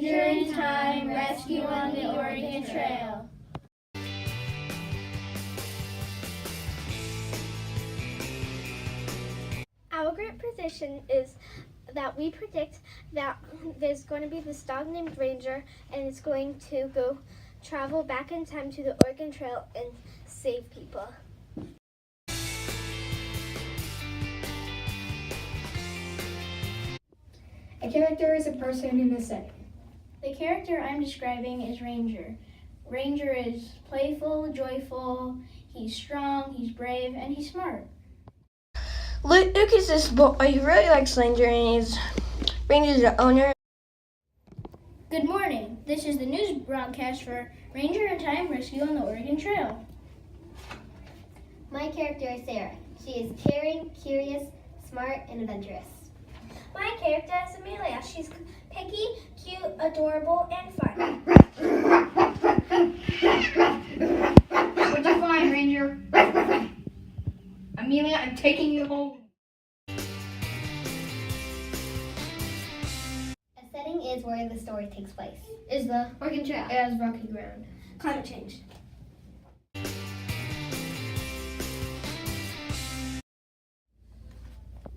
Ranger in Time Rescue on the Oregon Trail. Our group position is that we predict that there's going to be this dog named Ranger, and it's going to go travel back in time to the Oregon Trail and save people. A character is a person in a setting. The character I'm describing is Ranger. Ranger is playful, joyful, he's strong, he's brave, and he's smart. Lucas is boy. He really likes Ranger, and Ranger's the owner. Good morning. This is the news broadcast for Ranger in Time Rescue on the Oregon Trail. My character is Sarah. She is caring, curious, smart, and adventurous. My character is Amelia. She's picky, cute, adorable, and fun. What'd you find, Ranger? Amelia, I'm taking you home. A setting is where the story takes place. Is the Oregon Trail. as rocky ground. Climate change.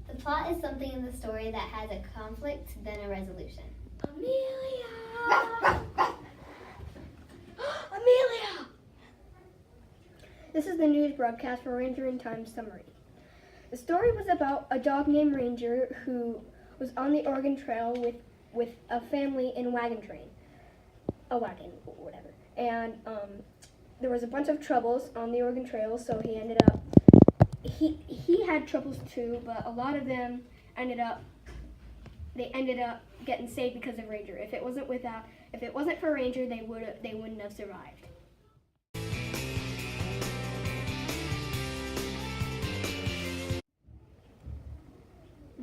The plot is something in the story that has a conflict, then a resolution. Amelia! Amelia! This is the news broadcast for Ranger in Time summary. The story was about a dog named Ranger who was on the Oregon Trail with a family in a wagon, or whatever. And there was a bunch of troubles on the Oregon Trail, so he ended up, he had troubles too, but a lot of them ended up getting saved because of Ranger. If it wasn't for Ranger, they wouldn't have survived.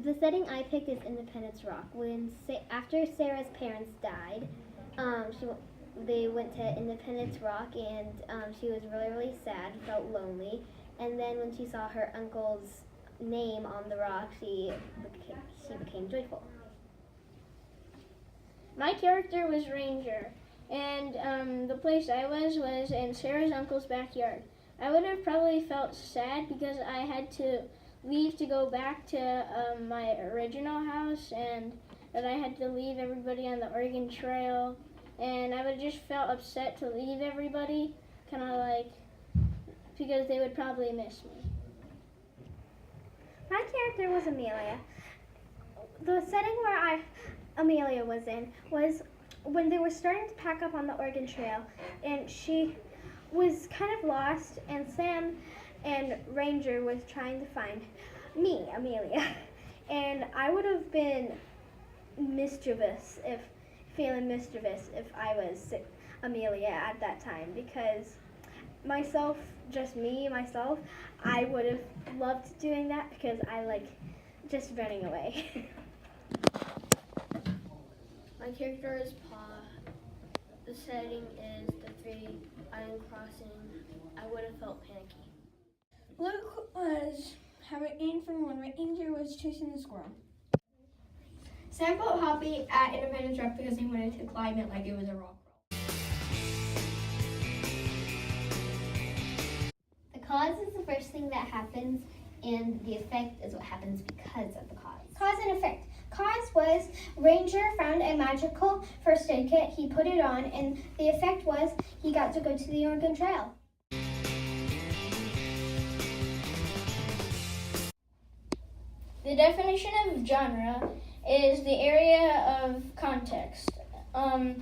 The setting I picked is Independence Rock. After Sarah's parents died, they went to Independence Rock, and she was really, really sad, felt lonely. And then when she saw her uncle's name on the rock, she became joyful. My character was Ranger, and the place I was in Sarah's uncle's backyard. I would have probably felt sad because I had to leave to go back to my original house, and that I had to leave everybody on the Oregon Trail, and I would have just felt upset to leave everybody, kind of like, because they would probably miss me. My character was Amelia. The setting where Amelia was in was when they were starting to pack up on the Oregon Trail, and she was kind of lost, and Sam and Ranger was trying to find me, Amelia. And I would have been feeling mischievous if I was Amelia at that time, because myself, I would have loved doing that because I like just running away. My character is Pa. The setting is the 3 Island Crossing. I would have felt panicky. Luke was having aim from when Ranger was chasing the squirrel. Sam felt happy at Independence Rock because he wanted to climb it like it was a rock crawl. The cause is the first thing that happens, and the effect is what happens because of the cause. Cause and effect. Cause was Ranger found a magical first aid kit, he put it on, and the effect was he got to go to the Oregon Trail. The definition of genre is the area of context. The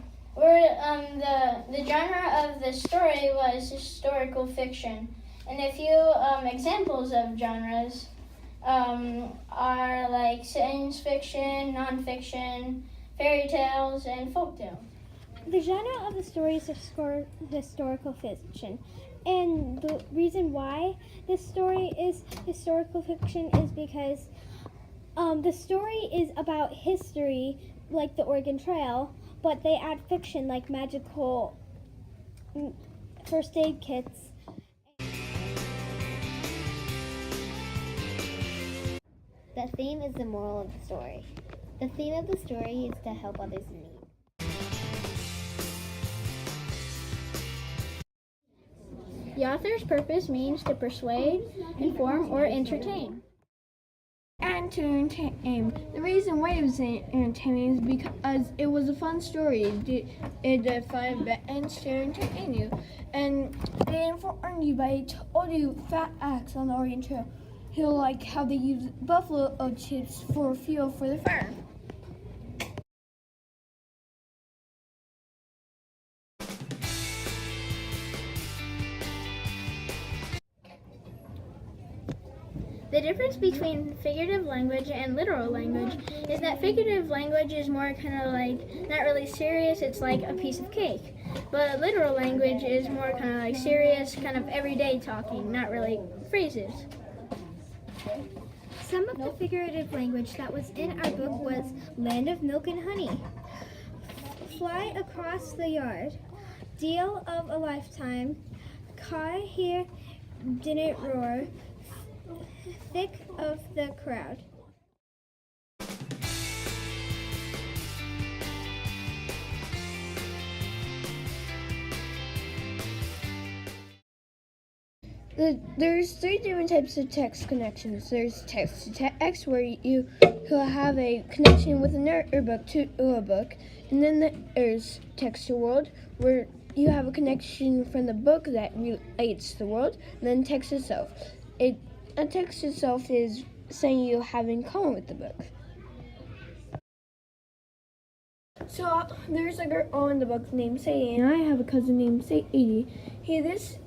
genre of the story was historical fiction, and a few examples of genres are like science fiction, nonfiction, fairy tales, and folktale. The genre of the story is historical fiction. And the reason why this story is historical fiction is because the story is about history, like the Oregon Trail, but they add fiction like magical first aid kits. The theme is the moral of the story. The theme of the story is to help others in need. The author's purpose means to persuade, inform, or entertain. And to entertain. The reason why it was entertaining is because it was a fun story. It did fun and to entertain you. And they informed you by told you facts on the Oregon Trail. Like how they use buffalo chips for fuel for the fire. The difference between figurative language and literal language is that figurative language is more kind of like not really serious, it's like a piece of cake. But literal language is more kind of like serious, kind of everyday talking, not really phrases. Some of the figurative language that was in our book was land of milk and honey, fly across the yard, deal of a lifetime, car here didn't roar, thick of the crowd. There's 3 different types of text connections. There's text to text, where you have a connection with a book to a book, and then there's text to world, where you have a connection from the book that relates to the world, and then text itself. A text itself is saying you have in common with the book. So there's a girl in the book named Sadie, and I have a cousin named Sadie. This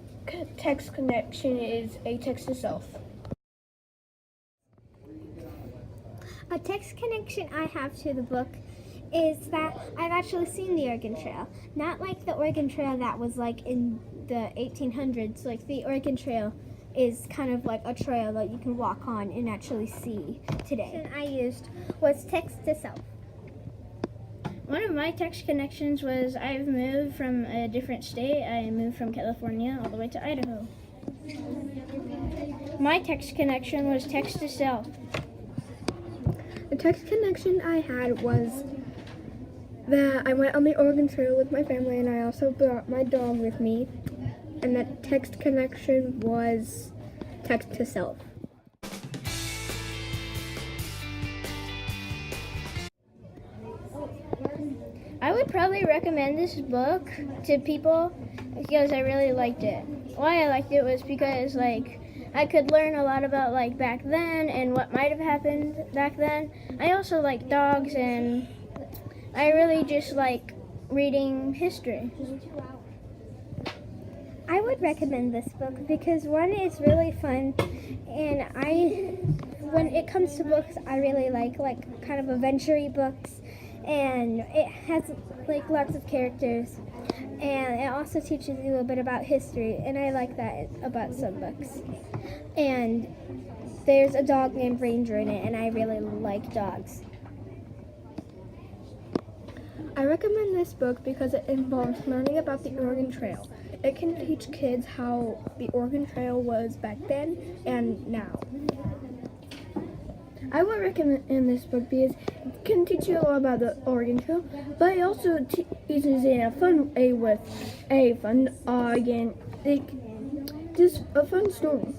text connection is a text itself. A text connection I have to the book is that I've actually seen the Oregon Trail. Not like the Oregon Trail that was like in the 1800s. Like the Oregon Trail is kind of like a trail that you can walk on and actually see today. And I used was text to self. One of my text connections was I've moved from a different state. I moved from California all the way to Idaho. My text connection was text to self. The text connection I had was that I went on the Oregon Trail with my family, and I also brought my dog with me, and that text connection was text to self. I would probably recommend this book to people because I really liked it. Why I liked it was because I could learn a lot about back then and what might have happened back then. I also like dogs, and I really just like reading history. I would recommend this book because one, it's really fun, and when it comes to books, I really like kind of adventure-y books, and it has lots of characters, and it also teaches you a bit about history, and I like that about some books. And there's a dog named Ranger in it, and I really like dogs. I recommend this book because it involves learning about the Oregon Trail. It can teach kids how the Oregon Trail was back then and now. I would recommend this book because it can teach you a lot about the Oregon Trail, but it also teaches in a fun way with a fun, just a fun story.